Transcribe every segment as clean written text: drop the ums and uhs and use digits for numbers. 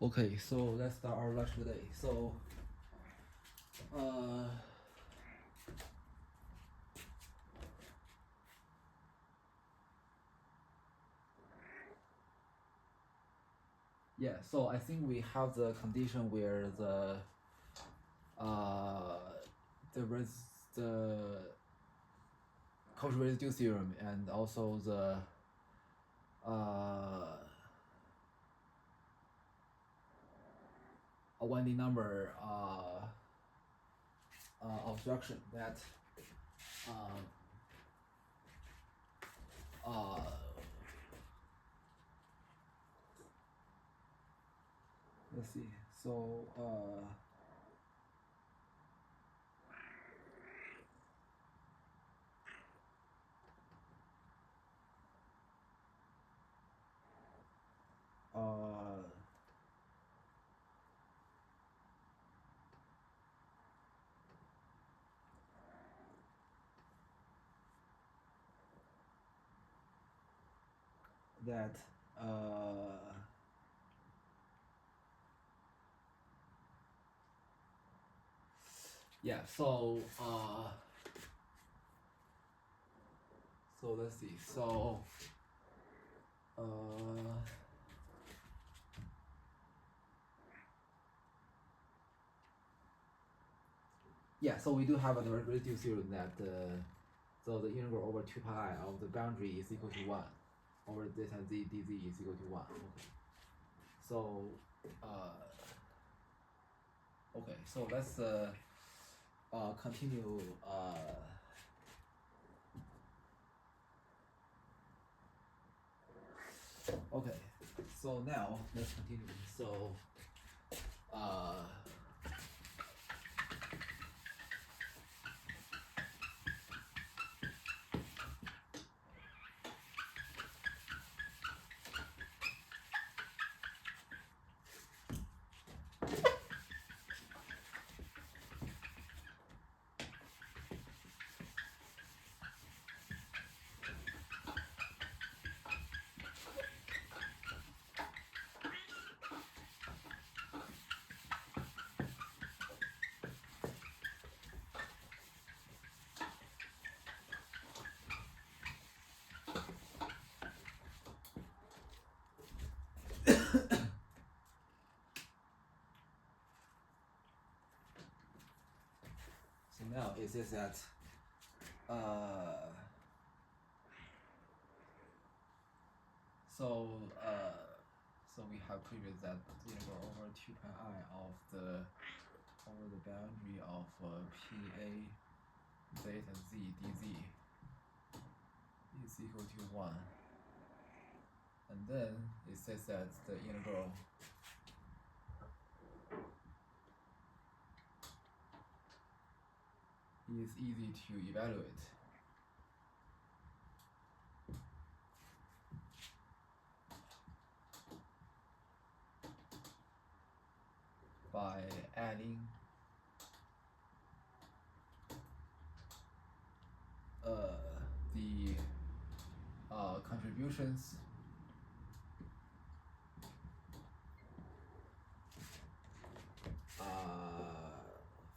Okay, so let's start our lecture today. So, uh, yeah. So I think we have the condition where uh the Cauchy residue theorem and also the a Wendy number obstruction that uh, uh, let's see. So that yeah. So let's see. So uh, yeah. So we do have a residue theorem that so the integral over 2 pi of the boundary is equal to 1 over delta z dz is equal to 1. Okay. So okay. So let's continue. Okay. So now let's continue. So uh, so now it says that so so we have previous that integral over 2 pi I of the over the boundary of PA zeta z dz is equal to 1. And then it says that the integral is easy to evaluate by adding the contributions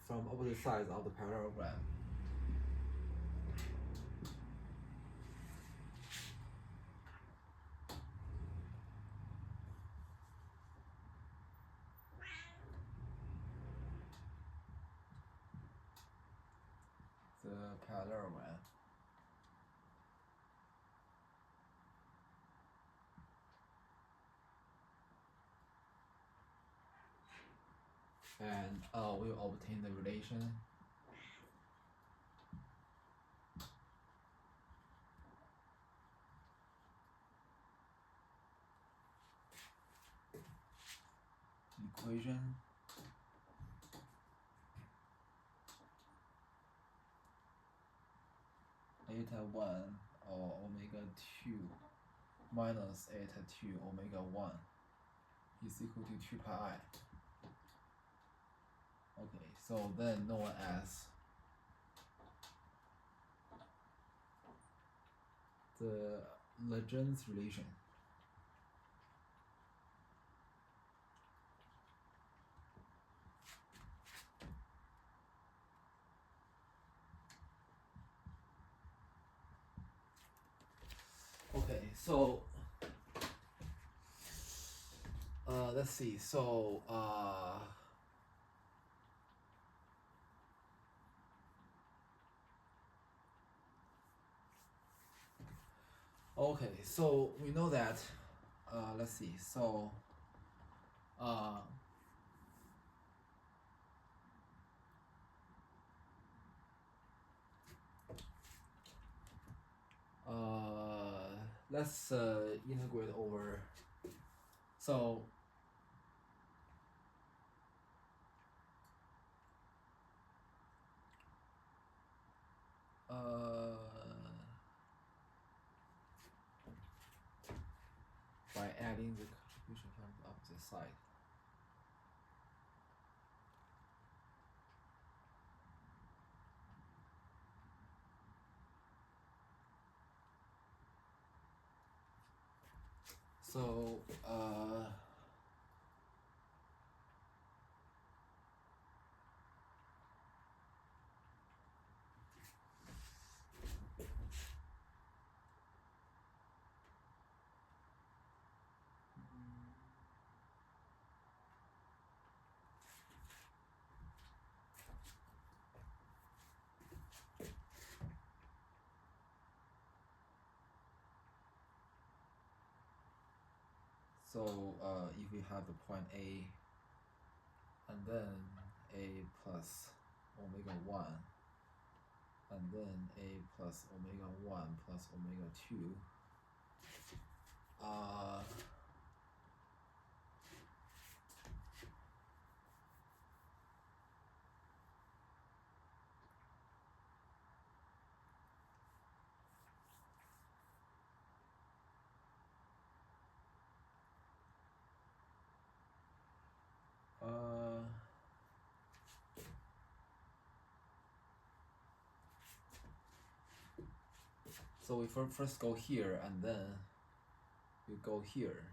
from opposite sides of the parallelogram. The parallelogram. And we'll obtain the relation equation eta 1 or omega 2 minus eta 2 omega 1 is equal to 2 pi I. Okay, so then known as the Legendre relation. so let's see. So okay, so we know that. Let's see. So let's integrate over. So by adding the contribution from the opposite side. So if we have the point A, and then A plus omega 1, and then A plus omega 1 plus omega 2, so we first go here, and then we go here,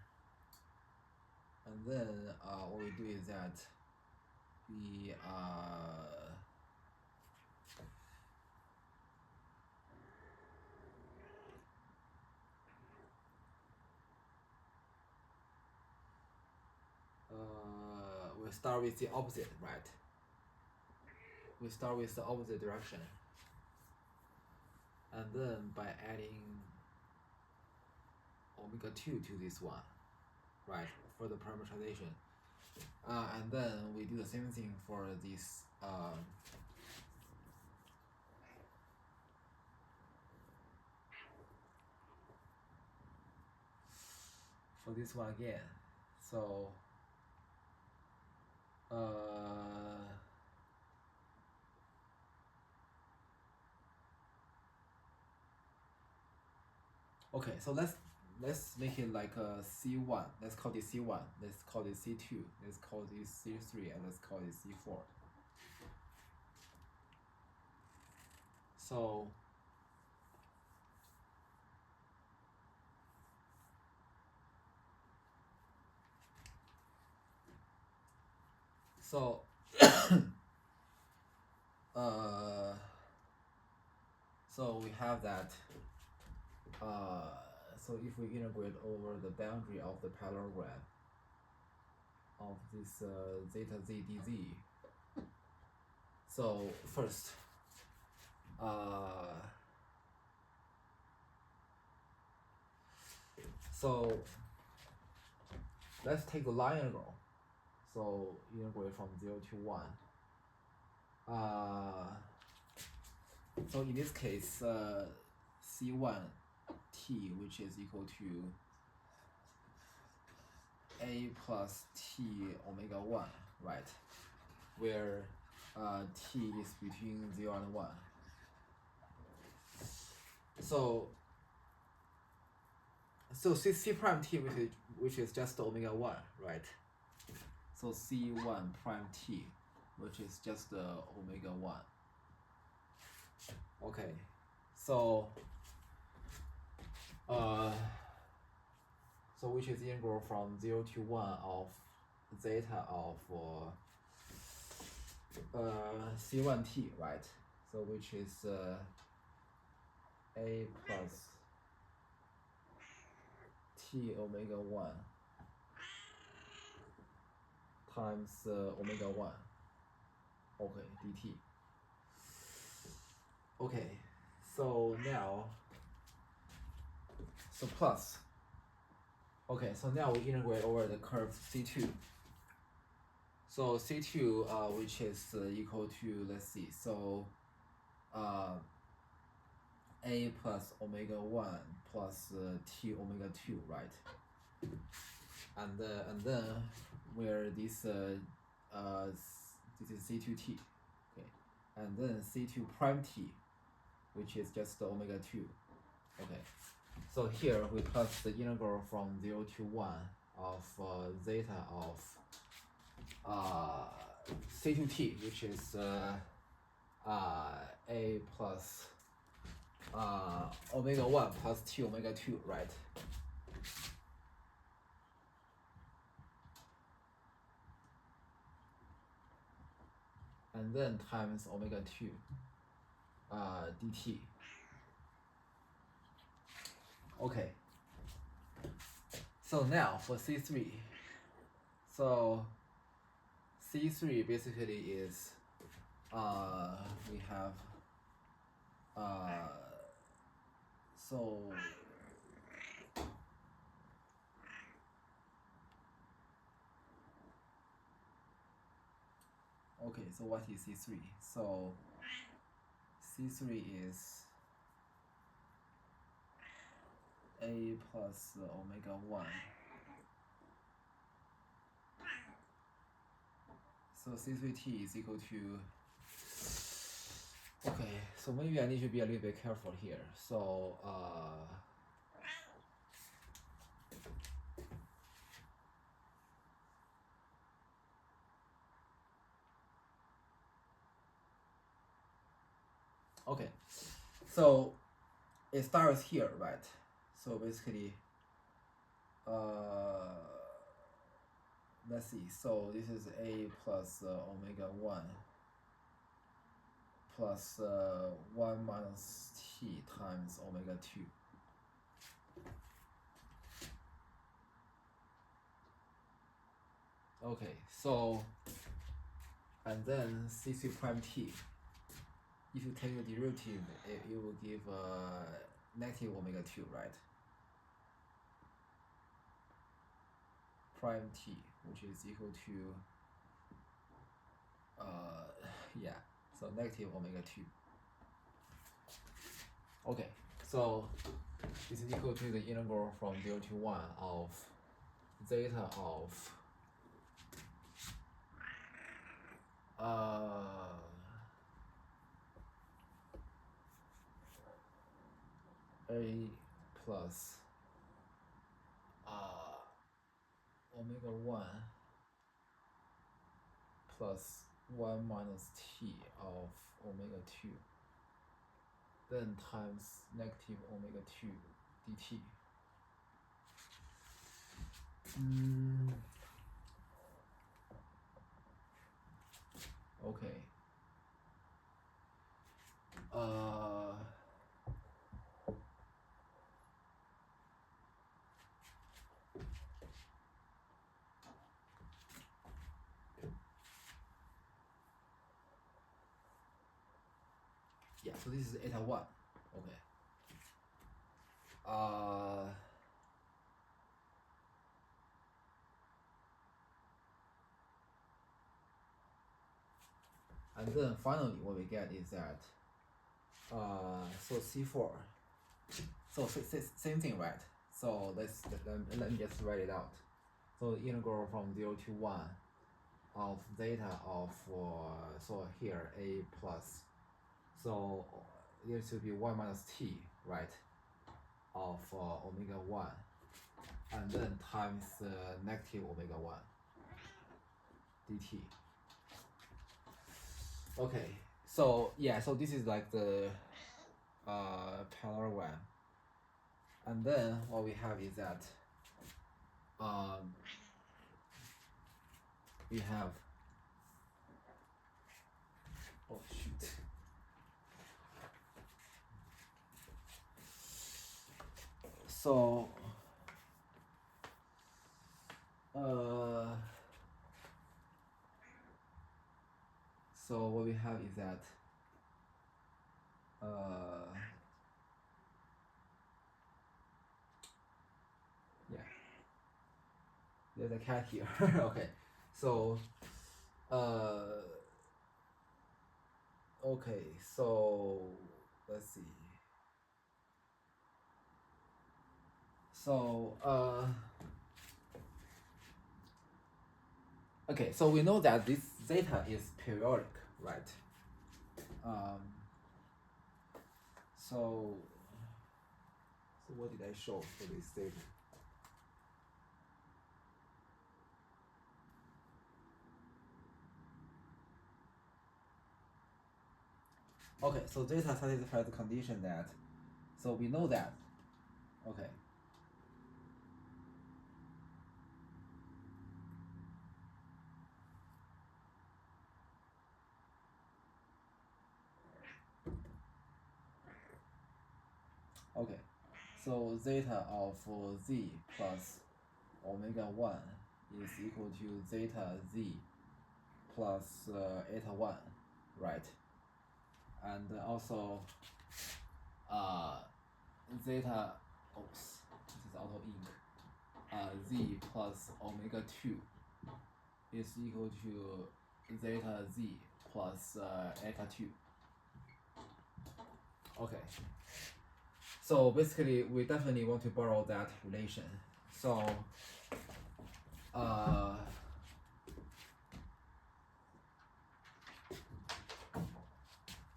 and then what we do is that we we start with the opposite, right? We start with the opposite direction, and then by adding omega 2 to this one, right, for the parameterization, and then we do the same thing for this for this one again. So okay, so let's make it like a C1. Let's call this C1. Let's call this C2. Let's call this C3, and let's call this C4. So so we have that. So if we integrate over the boundary of the parallelogram of this zeta z dz, so first so let's take the line integral. So integrate from 0 to 1. So in this case, C1 t, which is equal to A plus t omega 1, right? Where t is between 0 and 1. So C prime t, which is just omega 1, right? So C1 prime t, which is just omega 1. Okay, so which is integral from 0 to 1 of zeta of C1t, right? So which is A plus t omega 1 times omega 1. Okay, dt. Okay, so now, so plus. Okay, so now we integrate over the curve C2. So C2, which is equal to, let's see, so A plus omega 1 plus T omega 2, right? And then where this is C2T, okay, and then C2 prime T, which is just omega 2, okay. So here we plus the integral from 0 to 1 of zeta of C2T, which is A plus omega 1 plus T omega 2, right? And then times omega 2 dt. Okay. So now for C3. So C3 basically is we have so okay, so what is C3? So C3 is A plus omega 1. So C3T is equal to, okay, so maybe I need to be a little bit careful here. So okay, so it starts here, right? So basically, let's see, so this is A plus omega 1 plus 1 minus T times omega 2. Okay, so, and then C3 prime T, if you take the derivative, it will give negative omega 2, right? Prime T, which is equal to, yeah, so negative omega 2. Okay, so this is equal to the integral from 0 to 1 of zeta of A plus omega 1 plus 1 minus T of omega 2, then times negative omega 2 dt. Okay. Yeah, so this is eta 1. Okay. And then finally what we get is that so C4, so same thing, right? So let me just write it out. So the integral from 0 to 1 of zeta of so here A plus, so it should be 1 minus T, right, of omega 1, and then times negative omega 1 dt. Okay, so yeah, so this is like the parallelogram, and then what we have is that we have, oh shoot, so So what we have is that yeah, there's a cat here. Okay, so okay, so let's see. So okay, so we know that this zeta is periodic, right? So what did I show for this zeta? Okay, so zeta satisfies the condition that, so we know that, okay. Okay, so zeta of z plus omega 1 is equal to zeta z plus eta 1, right? And also zeta, oops, this is auto ink, z plus omega 2 is equal to zeta z plus eta 2. Okay. So basically, we definitely want to borrow that relation. So,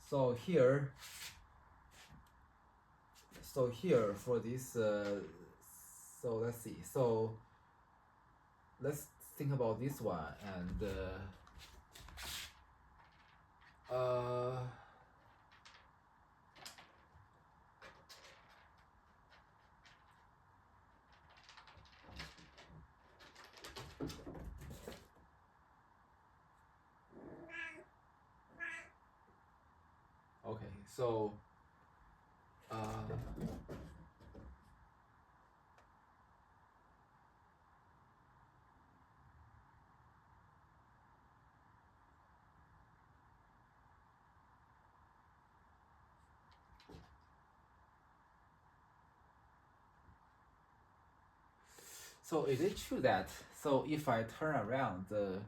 so here for this, so let's see. So let's think about this one and okay, so so is it true that, so if I turn around the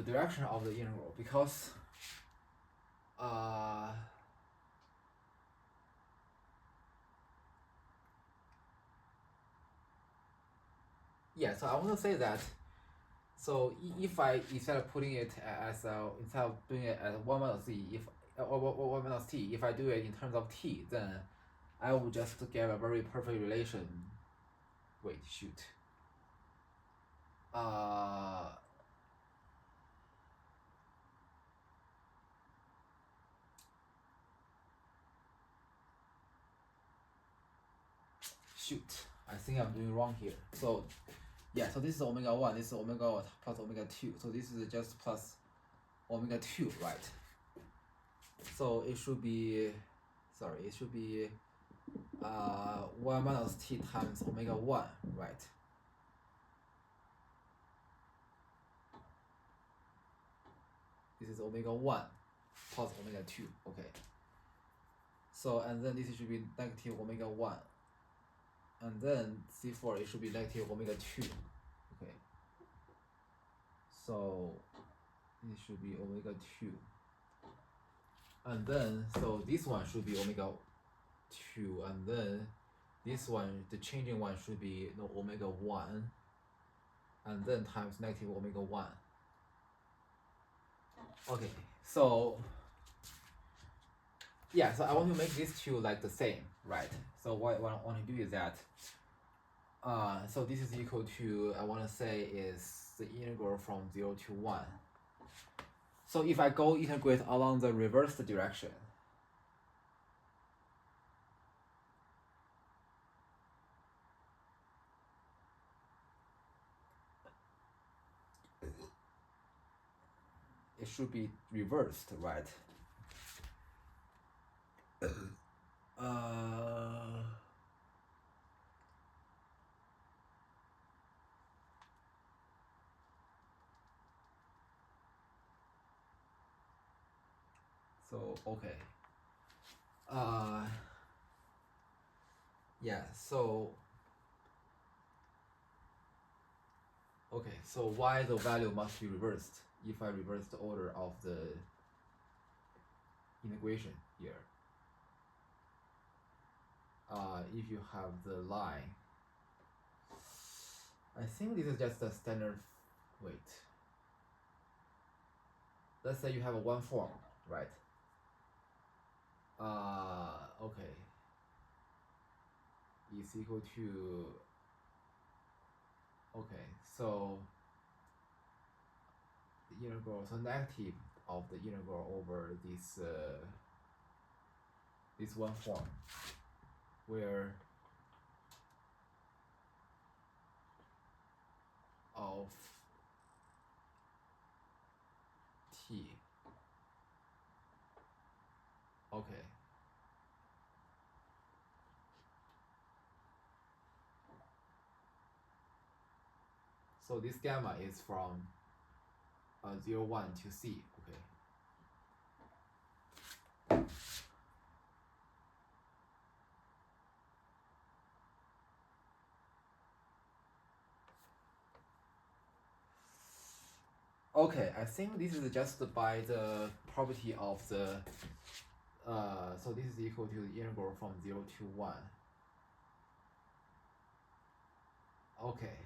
direction of the integral, because yeah, so I want to say that, so if I, instead of putting it as instead of doing it as 1 minus z, if or 1 minus t, if I do it in terms of t, then I will just get a very perfect relation. Wait, shoot. Shoot, I think I'm doing wrong here. So yeah, so this is omega 1, this is omega 1 plus omega 2. So this is just plus omega 2, right? So it should be, sorry, it should be 1 minus t times omega 1, right? This is omega 1 plus omega 2, okay. So, and then this should be negative omega 1. And then C4, it should be negative omega 2, okay. So, it should be omega 2. And then, so this one should be omega 2, and then this one, the changing one should be omega 1, and then times negative omega 1. Okay, so yeah, so I want to make these two like the same, right? So what I want to do is that, so this is equal to, I want to say, is the integral from 0 to 1. So if I go integrate along the reverse direction, it should be reversed, right? Uh, So okay. Yeah. So okay. So why the value must be reversed if I reverse the order of the integration here? If you have the line, I think this is just a standard. Wait. Let's say you have a one form, right? Okay. Is equal to. Okay, so the integral, so negative of the integral over this one form, where of t. Okay. So this gamma is from 0, 1 to c. Okay. Okay, I think this is just by the property of the so this is equal to the integral from 0 to 1. Okay.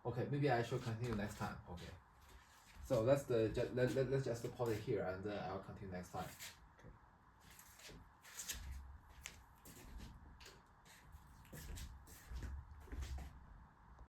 Okay, maybe I should continue next time. Okay. So let's just pause it here and I'll continue next time.